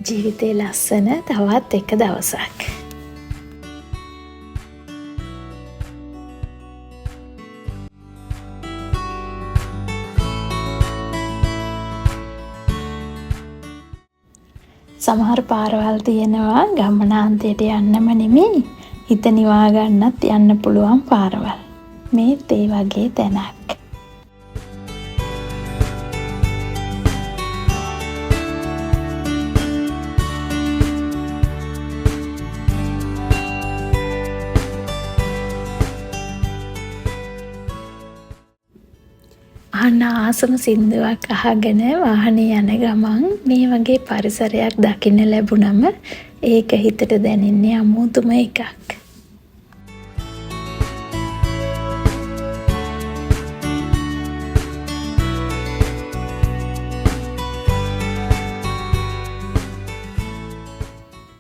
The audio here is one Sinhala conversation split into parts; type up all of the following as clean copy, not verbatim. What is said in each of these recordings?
ජීවිතේ ලස්සන තවත් එක දවසක්. සමහර පාරවල් තියෙනවා ගමනාන්තයට යන්නම නෙමෙයි හිත නිවා ගන්නත් යන්න පුළුවන් පාරවල්. මේත් ඒ වගේ තැනක්. ආසම සින්දුවක් අහගෙන වාහනේ යන ගමන් මේ වගේ පරිසරයක් දකින්න ලැබුණම ඒක හිතට දැනෙන්නේ අමුතුම එකක්.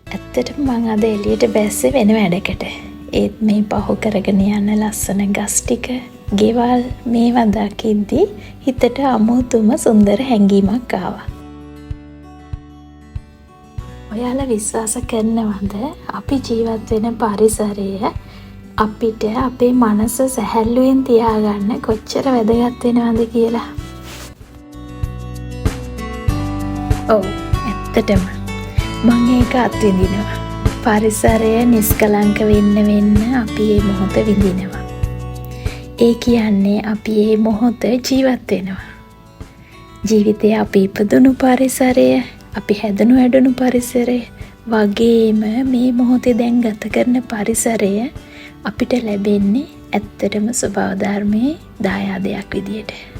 ඇත්තටම මං අද එළියට බැස්සේ වෙන වැඩකට. ඒත් මේ පහු කරගෙන යන ලස්සන ගස් ටික ගෙවල් මේවා දකිද්දි හිතට අමුතුම සුන්දර හැඟීමක් ආවා. ඔයාලා විශ්වාස කරනවද අපි ජීවත් වෙන පරිසරය අපිට අපේ මනස සැහැල්ලුවෙන් තියාගන්න කොච්චර වැදගත් වෙනවද කියලා? ඔව් ඇත්තටම මම ඒක අත්විඳිනවා. පරිසරය නිස්කලංක වෙන්න අපි මේ මොහොත විඳිනවා. ඒ කියන්නේ අපි මේ මොහොත ජීවත් වෙනවා. ජීවිතේ අපි ඉපදුණු පරිසරය, අපි හැදුණු වැඩුණු පරිසරය වගේම මේ මොහොතේ දැන් ගත කරන පරිසරය අපිට ලැබෙන්නේ ඇත්තටම ස්වභාව ධර්මයේ දායාදයක් විදියට.